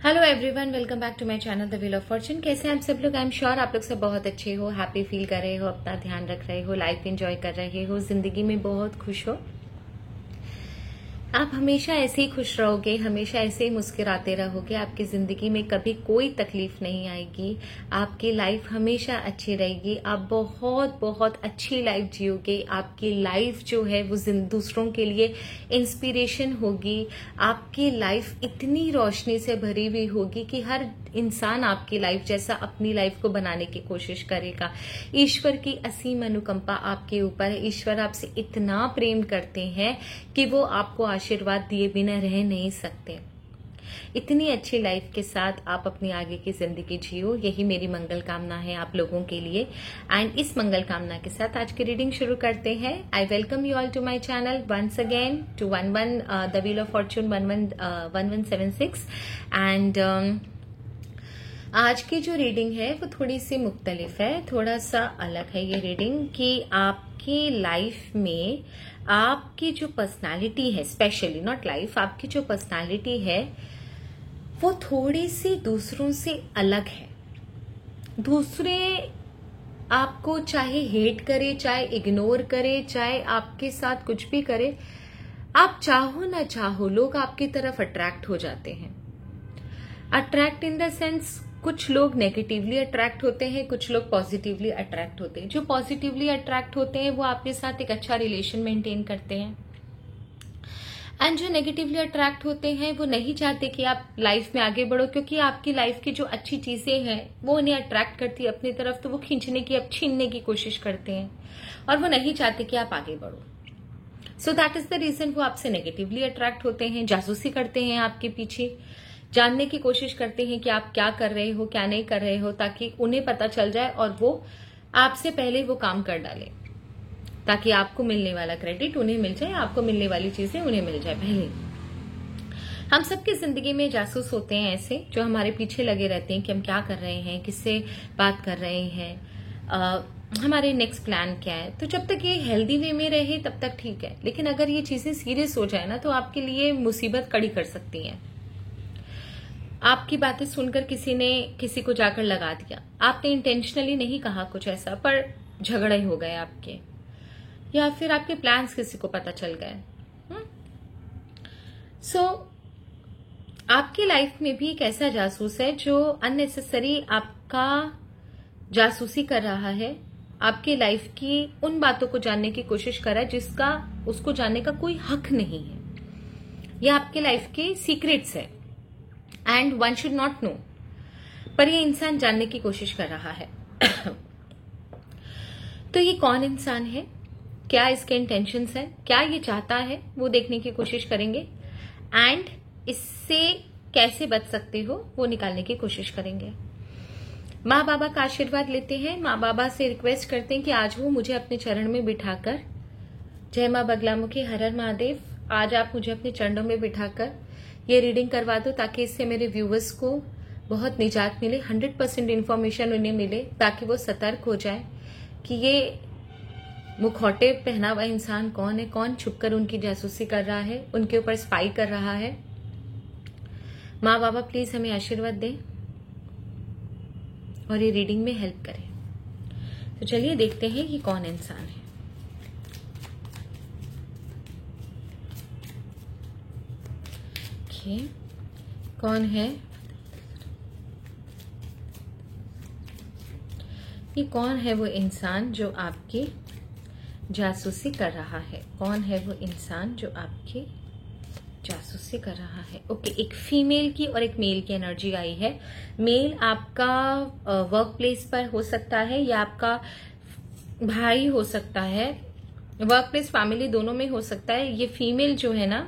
Hello everyone, welcome back to my channel the wheel of fortune. कैसे हैं आप सब लोग? आई एम श्योर आप लोग सब बहुत अच्छे हो, हैप्पी फील कर रहे हो, अपना ध्यान रख रहे हो, लाइफ एंजॉय कर रहे हो, जिंदगी में बहुत खुश हो। आप हमेशा ऐसे ही खुश रहोगे, हमेशा ऐसे ही मुस्कुराते रहोगे, आपकी जिंदगी में कभी कोई तकलीफ नहीं आएगी, आपकी लाइफ हमेशा अच्छी रहेगी, आप बहुत बहुत अच्छी लाइफ जियोगे। आपकी लाइफ जो है वो दूसरों के लिए इंस्पिरेशन होगी। आपकी लाइफ इतनी रोशनी से भरी हुई होगी कि हर इंसान आपकी लाइफ जैसा अपनी लाइफ को बनाने की कोशिश करेगा। ईश्वर की असीम अनुकंपा आपके ऊपर है। ईश्वर आपसे इतना प्रेम करते हैं कि वो आपको आशीर्वाद दिए बिना रह नहीं सकते। इतनी अच्छी लाइफ के साथ आप अपनी आगे की जिंदगी जियो, यही मेरी मंगल कामना है आप लोगों के लिए। एंड इस मंगल कामना के साथ आज की रीडिंग शुरू करते हैं। I welcome you all to my channel once again to 11 the wheel of fortune 1176। And आज की जो रीडिंग है वो थोड़ी सी मुख्तलिफ है, थोड़ा सा अलग है ये रीडिंग कि आपकी लाइफ में आपकी जो पर्सनालिटी है, स्पेशली नॉट लाइफ, आपकी जो पर्सनालिटी है वो थोड़ी सी दूसरों से अलग है। दूसरे आपको चाहे हेट करे, चाहे इग्नोर करे, चाहे आपके साथ कुछ भी करे, आप चाहो ना चाहो लोग आपकी तरफ अट्रैक्ट हो जाते हैं। अट्रैक्ट इन द सेंस, कुछ लोग नेगेटिवली अट्रैक्ट होते हैं, कुछ लोग पॉजिटिवली अट्रैक्ट होते हैं। जो पॉजिटिवली अट्रैक्ट होते हैं वो आपके साथ एक अच्छा रिलेशन मेंटेन करते हैं, एंड जो नेगेटिवली अट्रैक्ट होते हैं वो नहीं चाहते कि आप लाइफ में आगे बढ़ो, क्योंकि आपकी लाइफ की जो अच्छी चीजें हैं वो उन्हें अट्रैक्ट करती है अपनी तरफ, तो वो खींचने की, अब छीनने की कोशिश करते हैं और वो नहीं चाहते कि आप आगे बढ़ो। So that is the reason वो आपसे नेगेटिवली अट्रैक्ट होते हैं, जासूसी करते हैं आपके पीछे, जानने की कोशिश करते हैं कि आप क्या कर रहे हो, क्या नहीं कर रहे हो, ताकि उन्हें पता चल जाए और वो आपसे पहले वो काम कर डाले, ताकि आपको मिलने वाला क्रेडिट उन्हें मिल जाए, आपको मिलने वाली चीजें उन्हें मिल जाए पहले। हम सबकी जिंदगी में जासूस होते हैं ऐसे, जो हमारे पीछे लगे रहते हैं कि हम क्या कर रहे हैं, किससे बात कर रहे हैं, हमारे नेक्स्ट प्लान क्या है। तो जब तक ये हेल्दी वे में रहे तब तक ठीक है, लेकिन अगर ये चीजें सीरियस हो जाए ना तो आपके लिए मुसीबत कड़ी कर सकती है। आपकी बातें सुनकर किसी ने किसी को जाकर लगा दिया, आपने इंटेंशनली नहीं कहा कुछ ऐसा, पर झगड़े हो गए आपके, या फिर आपके प्लान्स किसी को पता चल गए। सो आपकी लाइफ में भी एक ऐसा जासूस है जो अननेसेसरी आपका जासूसी कर रहा है, आपकी लाइफ की उन बातों को जानने की कोशिश कर रहा है जिसका उसको जानने का कोई हक नहीं है। यह आपके लाइफ के सीक्रेट्स है and one should not know, पर ये इंसान जानने की कोशिश कर रहा है। तो ये कौन इंसान है, क्या इसके इंटेंशंस है, क्या ये चाहता है, वो देखने की कोशिश करेंगे एंड इससे कैसे बच सकते हो वो निकालने की कोशिश करेंगे। माँ बाबा का आशीर्वाद लेते हैं, माँ बाबा से रिक्वेस्ट करते हैं कि आज वो मुझे अपने चरण में बिठाकर, जय माँ बगलामुखी, हर हर महादेव, आज आप मुझे अपने चरणों में बिठाकर ये रीडिंग करवा दो, ताकि इससे मेरे व्यूवर्स को बहुत निजात मिले, 100% इन्फॉर्मेशन उन्हें मिले, ताकि वो सतर्क हो जाए कि ये मुखौटे पहना हुआ इंसान कौन है, कौन छुपकर उनकी जासूसी कर रहा है, उनके ऊपर स्पाई कर रहा है। माँ बाबा प्लीज हमें आशीर्वाद दें और ये रीडिंग में हेल्प करें। तो चलिए देखते हैं कि कौन इंसान है। कौन है ये? कौन है वो इंसान जो आपकी जासूसी कर रहा है? कौन है वो इंसान जो आपकी जासूसी कर रहा है? ओके, एक फीमेल की और एक मेल की एनर्जी आई है। मेल आपका वर्क प्लेस पर हो सकता है या आपका भाई हो सकता है, वर्क प्लेस फैमिली दोनों में हो सकता है। ये फीमेल जो है ना,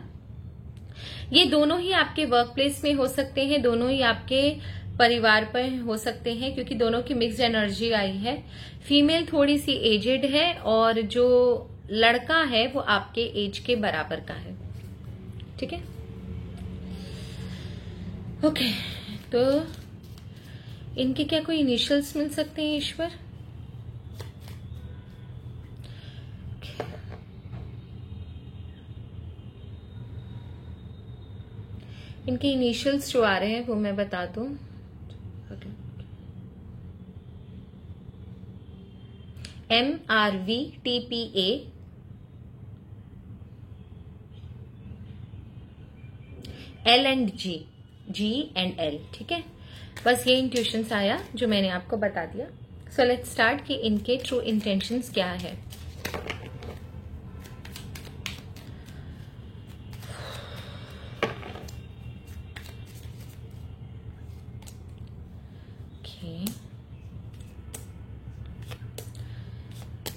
ये दोनों ही आपके वर्क प्लेस में हो सकते हैं, दोनों ही आपके परिवार पर हो सकते हैं, क्योंकि दोनों की मिक्स्ड एनर्जी आई है। फीमेल थोड़ी सी एजेड है और जो लड़का है वो आपके एज के बराबर का है। ठीक है, ओके। तो इनके क्या कोई इनिशियल्स मिल सकते हैं ईश्वर? इनके इनिशियल्स जो आ रहे हैं वो मैं बता दूं। MRVTPA, L and G and L, ठीक है। बस ये इंट्यूशंस आया जो मैंने आपको बता दिया। सो लेट्स स्टार्ट कि इनके ट्रू इंटेंशंस क्या है।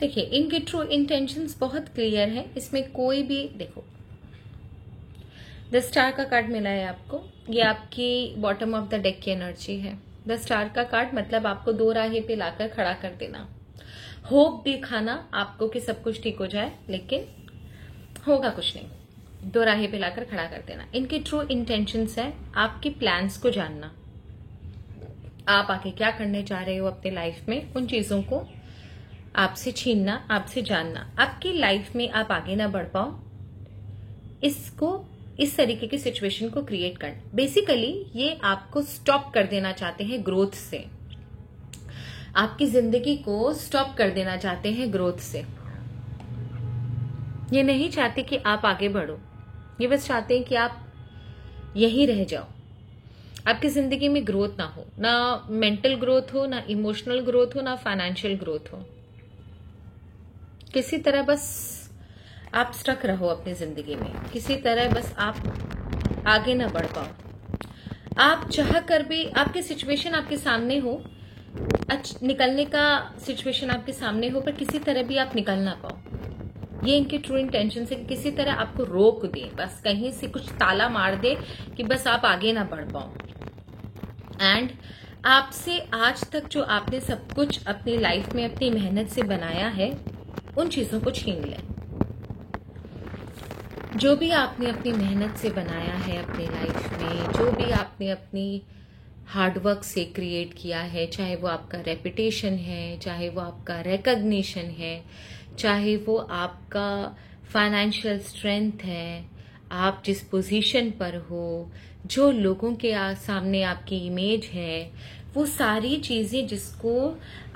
देखिए इनके ट्रू इंटेंशंस बहुत क्लियर है, इसमें कोई भी, देखो द स्टार का कार्ड मिला है आपको, ये आपकी बॉटम ऑफ द डेक की एनर्जी है। द स्टार का कार्ड मतलब आपको दो राहे पे लाकर खड़ा कर देना, होप दिखाना आपको कि सब कुछ ठीक हो जाए, लेकिन होगा कुछ नहीं, दो राहे पे लाकर खड़ा कर देना। इनके ट्रू इंटेंशंस है आपकी प्लान्स को जानना, आप आगे क्या करने जा रहे हो अपने लाइफ में, उन चीजों को आपसे छीनना, आपसे जानना। आपकी लाइफ में आप आगे ना बढ़ पाओ, इसको, इस तरीके की सिचुएशन को क्रिएट करना। बेसिकली ये आपको स्टॉप कर देना चाहते हैं ग्रोथ से, आपकी जिंदगी को स्टॉप कर देना चाहते हैं ग्रोथ से। ये नहीं चाहते कि आप आगे बढ़ो, ये बस चाहते हैं कि आप यहीं रह जाओ, आपकी जिंदगी में ग्रोथ ना हो, ना मेंटल ग्रोथ हो, ना इमोशनल ग्रोथ हो, ना फाइनेंशियल ग्रोथ हो। किसी तरह बस आप स्टक रहो अपनी जिंदगी में, किसी तरह बस आप आगे ना बढ़ पाओ। आप चाह कर भी, आपकी सिचुएशन आपके सामने हो, निकलने का सिचुएशन आपके सामने हो, पर किसी तरह भी आप निकल ना पाओ। ये इनके ट्रू इंटेंशन से किसी तरह आपको रोक दे, बस कहीं से कुछ ताला मार दे कि बस आप आगे ना बढ़ पाओ। एंड आपसे आज तक जो आपने सब कुछ अपनी लाइफ में अपनी मेहनत से बनाया है, उन चीजों को छीन लें। जो भी आपने अपनी मेहनत से बनाया है अपनी लाइफ में, जो भी आपने अपनी हार्डवर्क से क्रिएट किया है, चाहे वो आपका रेपुटेशन है, चाहे वो आपका रिकॉग्निशन है, चाहे वो आपका फाइनेंशियल स्ट्रेंथ है, आप जिस पोजीशन पर हो, जो लोगों के सामने आपकी इमेज है, वो सारी चीजें जिसको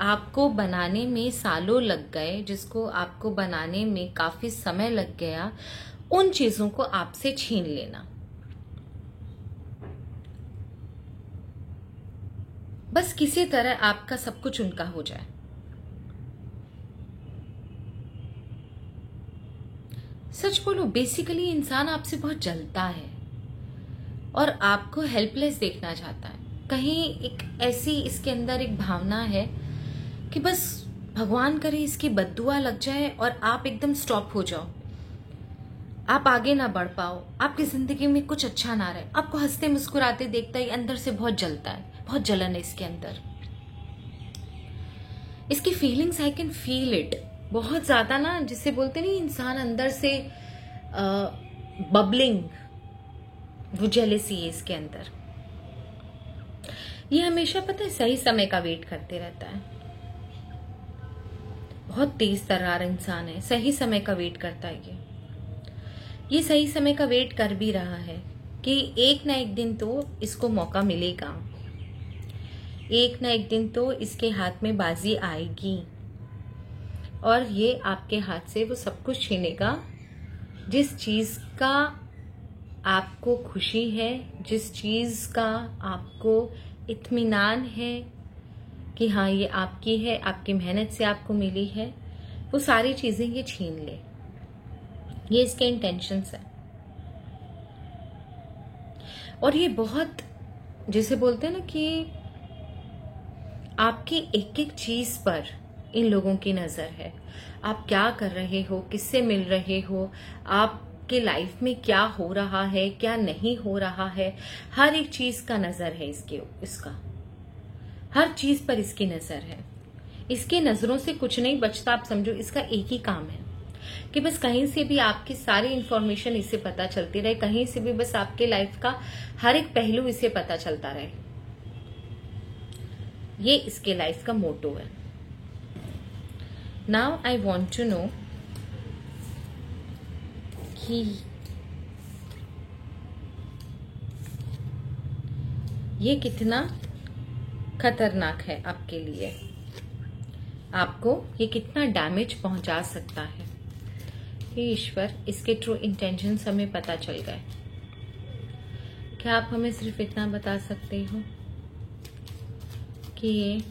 आपको बनाने में सालों लग गए, जिसको आपको बनाने में काफी समय लग गया, उन चीजों को आपसे छीन लेना। बस किसी तरह आपका सब कुछ उनका हो जाए। सच बोलो, बेसिकली इंसान आपसे बहुत जलता है और आपको हेल्पलेस देखना चाहता है। कहीं एक ऐसी इसके अंदर एक भावना है कि बस भगवान करे इसकी बद्दुआ लग जाए और आप एकदम स्टॉप हो जाओ, आप आगे ना बढ़ पाओ, आपकी जिंदगी में कुछ अच्छा ना रहे। आपको हंसते मुस्कुराते देखता ही अंदर से बहुत जलता है, बहुत जलन है इसके अंदर। इसकी feelings I can feel it बहुत ज्यादा ना, जिसे बोलते नहीं इंसान अंदर से बबलिंग, वो जेलेसी है इसके अंदर। ये हमेशा पता है सही समय का वेट करते रहता है, बहुत तेज तर्रार इंसान है, सही समय का वेट करता है। ये सही समय का वेट कर भी रहा है कि एक ना एक दिन तो इसको मौका मिलेगा, एक ना एक दिन तो इसके हाथ में बाजी आएगी और ये आपके हाथ से वो सब कुछ छीनेगा जिस चीज का आपको खुशी है, जिस चीज का आपको इत्मीनान है कि हाँ ये आपकी है, आपकी मेहनत से आपको मिली है, वो सारी चीजें ये छीन ले। ये इसके इंटेंशंस है। और ये बहुत, जिसे बोलते हैं ना कि आपकी एक एक चीज पर इन लोगों की नजर है। आप क्या कर रहे हो, किससे मिल रहे हो, आपके लाइफ में क्या हो रहा है, क्या नहीं हो रहा है, हर एक चीज का नजर है इसका हर चीज पर इसकी नजर है। इसकी नजरों से कुछ नहीं बचता। आप समझो इसका एक ही काम है कि बस कहीं से भी आपकी सारी इंफॉर्मेशन इसे पता चलती रहे, कहीं से भी बस आपके लाइफ का हर एक पहलू इसे पता चलता रहे। ये इसके लाइफ का मोटो है। Now I want to know कि ये कितना खतरनाक है आपके लिए, आपको ये कितना डैमेज पहुंचा सकता है। हे ईश्वर, इसके ट्रू इंटेंशंस हमें पता चल गए। क्या आप हमें सिर्फ इतना बता सकते हो कि ये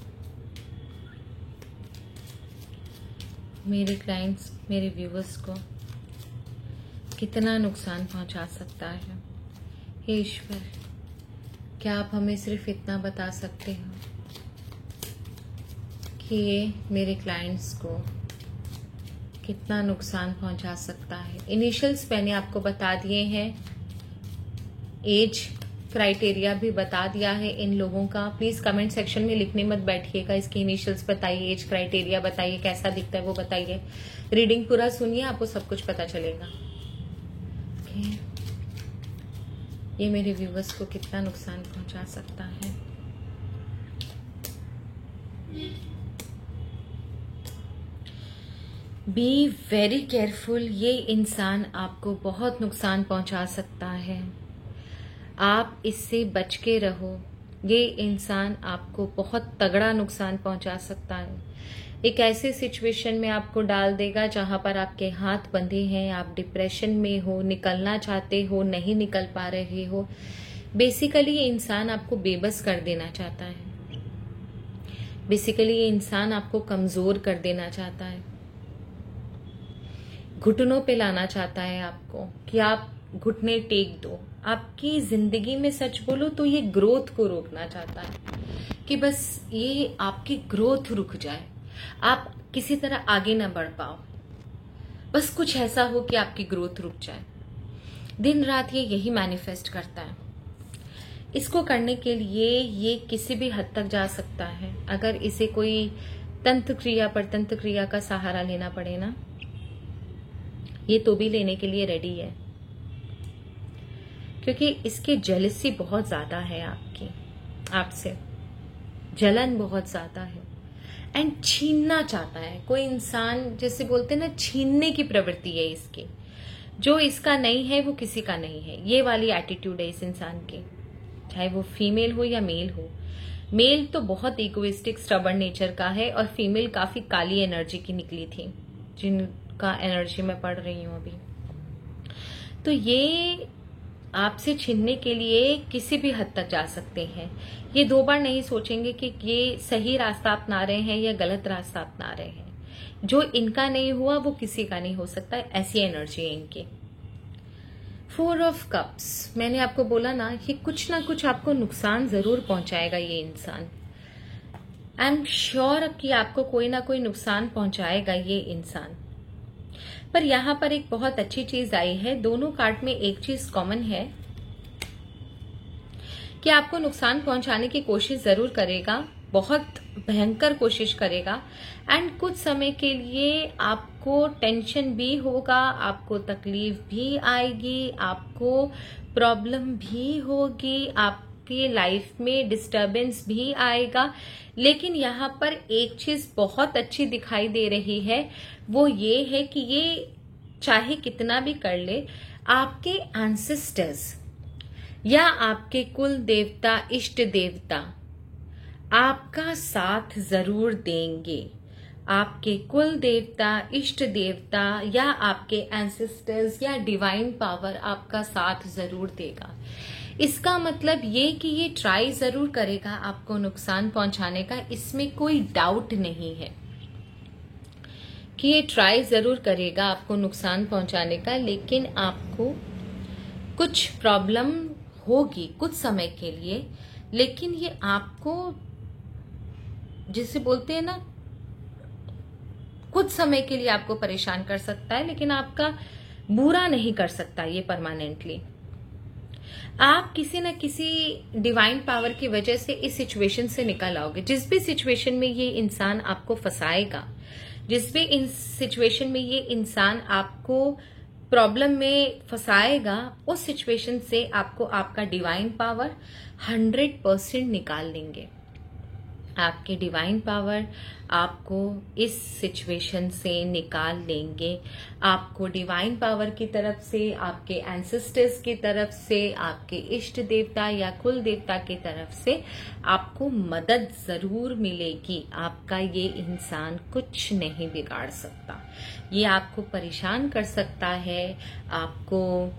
मेरे क्लाइंट्स, मेरे व्यूवर्स को कितना नुकसान पहुंचा सकता है। हे ईश्वर, क्या आप हमें सिर्फ इतना बता सकते हो कि ये मेरे क्लाइंट्स को कितना नुकसान पहुंचा सकता है। इनिशियल्स मैंने आपको बता दिए हैं, एज क्राइटेरिया भी बता दिया है इन लोगों का। प्लीज कमेंट सेक्शन में लिखने मत बैठिएगा, इसके इनिशियल्स बताइए, एज क्राइटेरिया बताइए, कैसा दिखता है वो बताइए। रीडिंग पूरा सुनिए, आपको सब कुछ पता चलेगा। ये मेरे व्यूवर्स को कितना नुकसान पहुंचा सकता है। बी वेरी केयरफुल, ये इंसान आपको बहुत नुकसान पहुंचा सकता है, आप इससे बच के रहो। ये इंसान आपको बहुत तगड़ा नुकसान पहुंचा सकता है, एक ऐसे सिचुएशन में आपको डाल देगा जहां पर आपके हाथ बंधे हैं, आप डिप्रेशन में हो, निकलना चाहते हो, नहीं निकल पा रहे हो। बेसिकली ये इंसान आपको बेबस कर देना चाहता है, बेसिकली ये इंसान आपको कमजोर कर देना चाहता है, घुटनों पे लाना चाहता है आपको कि आप घुटने टेक दो। आपकी जिंदगी में सच बोलो तो ये ग्रोथ को रोकना चाहता है कि बस ये आपकी ग्रोथ रुक जाए, आप किसी तरह आगे ना बढ़ पाओ, बस कुछ ऐसा हो कि आपकी ग्रोथ रुक जाए। दिन रात ये यही मैनिफेस्ट करता है। इसको करने के लिए ये किसी भी हद तक जा सकता है। अगर इसे कोई तंत्र क्रिया, परतंत्र क्रिया का सहारा लेना पड़े ना, ये तो भी लेने के लिए रेडी है, क्योंकि इसके जेलसी बहुत ज्यादा है आपकी, आपसे जलन बहुत ज्यादा है एंड छीनना चाहता है। कोई इंसान, जैसे बोलते हैं ना, छीनने की प्रवृत्ति है इसकी। जो इसका नहीं है वो किसी का नहीं है, ये वाली एटीट्यूड है इस इंसान की, चाहे वो फीमेल हो या मेल हो। मेल तो बहुत इगोइस्टिक, स्टबर्न नेचर का है, और फीमेल काफी काली एनर्जी की निकली थी, जिनका एनर्जी मैं पढ़ रही हूं अभी। तो ये आपसे छीनने के लिए किसी भी हद तक जा सकते हैं। ये दो बार नहीं सोचेंगे कि ये सही रास्ता अपना रहे हैं या गलत रास्ता अपना रहे हैं। जो इनका नहीं हुआ वो किसी का नहीं हो सकता, ऐसी एनर्जी है इनकी। 4 ऑफ कप्स, मैंने आपको बोला ना, ये कुछ ना कुछ आपको नुकसान जरूर पहुंचाएगा ये इंसान। आई एम श्योर कि आपको कोई ना कोई नुकसान पहुंचाएगा ये इंसान। पर यहां पर एक बहुत अच्छी चीज आई है, दोनों कार्ड में एक चीज कॉमन है कि आपको नुकसान पहुंचाने की कोशिश जरूर करेगा, बहुत भयंकर कोशिश करेगा, एंड कुछ समय के लिए आपको टेंशन भी होगा, आपको तकलीफ भी आएगी, आपको प्रॉब्लम भी होगी, आपकी लाइफ में डिस्टरबेंस भी आएगा। लेकिन यहाँ पर एक चीज बहुत अच्छी दिखाई दे रही है, वो ये है कि ये चाहे कितना भी कर ले, आपके एंसेस्टर्स या आपके कुल देवता, इष्ट देवता आपका साथ जरूर देंगे। आपके कुल देवता, इष्ट देवता या आपके एंसेस्टर्स या डिवाइन पावर आपका साथ जरूर देगा। इसका मतलब ये कि ये ट्राई जरूर करेगा आपको नुकसान पहुंचाने का, इसमें कोई डाउट नहीं है कि ये ट्राई जरूर करेगा आपको नुकसान पहुंचाने का। लेकिन आपको कुछ प्रॉब्लम होगी कुछ समय के लिए, लेकिन ये आपको, जिसे बोलते हैं ना, कुछ समय के लिए आपको परेशान कर सकता है, लेकिन आपका बुरा नहीं कर सकता ये परमानेंटली। आप किसी न किसी डिवाइन पावर की वजह से इस सिचुएशन से निकल आओगे। जिस भी सिचुएशन में ये इंसान आपको फंसाएगा, जिस भी इन सिचुएशन में ये इंसान आपको प्रॉब्लम में फंसाएगा, उस सिचुएशन से आपको आपका डिवाइन पावर 100% निकाल लेंगे। आपके डिवाइन पावर आपको इस सिचुएशन से निकाल लेंगे। आपको डिवाइन पावर की तरफ से, आपके एंसेस्टर्स की तरफ से, आपके इष्ट देवता या कुल देवता की तरफ से आपको मदद जरूर मिलेगी। आपका ये इंसान कुछ नहीं बिगाड़ सकता। ये आपको परेशान कर सकता है, आपको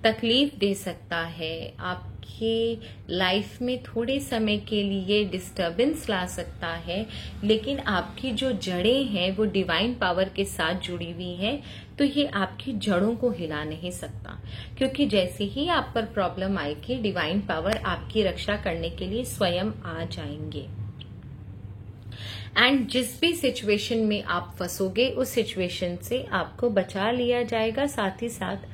तकलीफ दे सकता है, आपके लाइफ में थोड़े समय के लिए डिस्टरबेंस ला सकता है, लेकिन आपकी जो जड़ें हैं वो डिवाइन पावर के साथ जुड़ी हुई है, तो ये आपकी जड़ों को हिला नहीं सकता। क्योंकि जैसे ही आप पर प्रॉब्लम आएगी, डिवाइन पावर आपकी रक्षा करने के लिए स्वयं आ जाएंगे। एंड जिस भी सिचुएशन में आप फंसोगे, उस सिचुएशन से आपको बचा लिया जाएगा। साथ ही साथ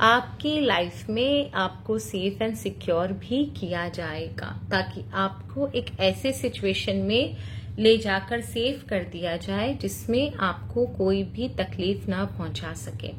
आपकी लाइफ में आपको सेफ एंड सिक्योर भी किया जाएगा, ताकि आपको एक ऐसे सिचुएशन में ले जाकर सेव कर दिया जाए जिसमें आपको कोई भी तकलीफ ना पहुंचा सके।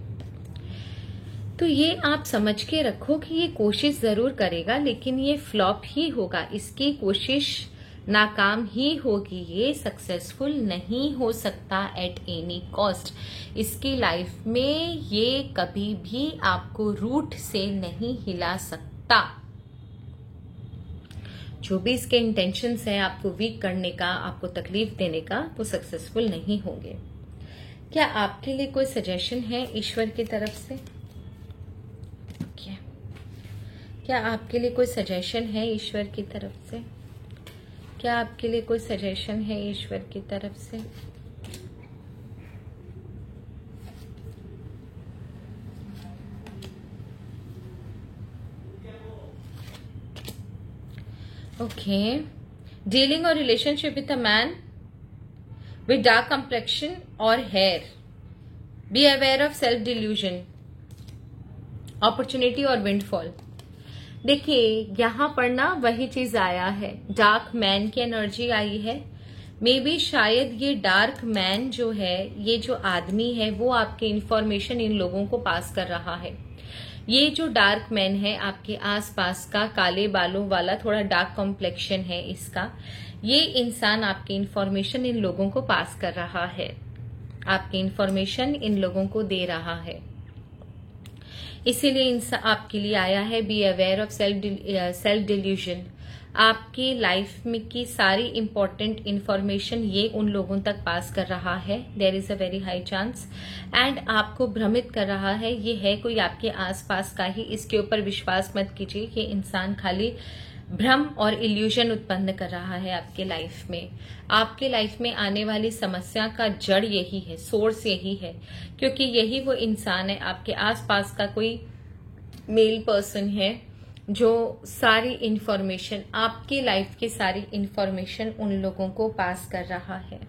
तो ये आप समझ के रखो कि ये कोशिश जरूर करेगा, लेकिन ये फ्लॉप ही होगा। इसकी कोशिश नाकाम ही होगी, ये सक्सेसफुल नहीं हो सकता एट एनी कॉस्ट। इसकी लाइफ में ये कभी भी आपको रूट से नहीं हिला सकता। जो भी इसके इंटेंशंस है आपको वीक करने का, आपको तकलीफ देने का, वो सक्सेसफुल नहीं होंगे। क्या आपके लिए कोई सजेशन है ईश्वर की तरफ से? क्या आपके लिए कोई सजेशन है ईश्वर की तरफ से? क्या आपके लिए कोई सजेशन है ईश्वर की तरफ से? ओके, डीलिंग और relationship with a man with dark complexion और hair, be aware of self delusion, opportunity और विंडफॉल। देखिए यहां पर ना वही चीज आया है, डार्क मैन की एनर्जी आई है। मे बी शायद ये डार्क मैन जो है, ये जो आदमी है, वो आपके इंफॉर्मेशन इन लोगों को पास कर रहा है। ये जो डार्क मैन है आपके आसपास का, काले बालों वाला, थोड़ा डार्क कॉम्प्लेक्शन है इसका, ये इंसान आपकी इंफॉर्मेशन इन लोगों को पास कर रहा है, आपकी इंफॉर्मेशन इन लोगों को दे रहा है। इसीलिए आपके लिए आया है B aware of self delusion. आपकी लाइफ में की सारी इंपॉर्टेंट इंफॉर्मेशन ये उन लोगों तक पास कर रहा है, there is a very high chance. And आपको भ्रमित कर रहा है, ये है कोई आपके आसपास का ही। इसके ऊपर विश्वास मत कीजिए, ये इंसान खाली भ्रम और इल्यूजन उत्पन्न कर रहा है आपके लाइफ में। आपके लाइफ में आने वाली समस्या का जड़ यही है, सोर्स यही है, क्योंकि यही वो इंसान है, आपके आसपास का कोई मेल पर्सन है जो सारी इंफॉर्मेशन, आपकी लाइफ की सारी इंफॉर्मेशन उन लोगों को पास कर रहा है।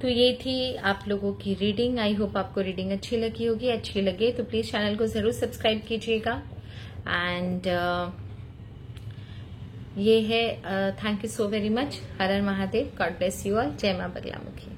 तो ये थी आप लोगों की रीडिंग। आई होप आपको रीडिंग अच्छी लगी होगी। अच्छी लगे तो प्लीज चैनल को जरूर सब्सक्राइब कीजिएगा। एंड ये है, thank you so very much. Her her Mahadev, God bless you all. जय मां बगलामुखी।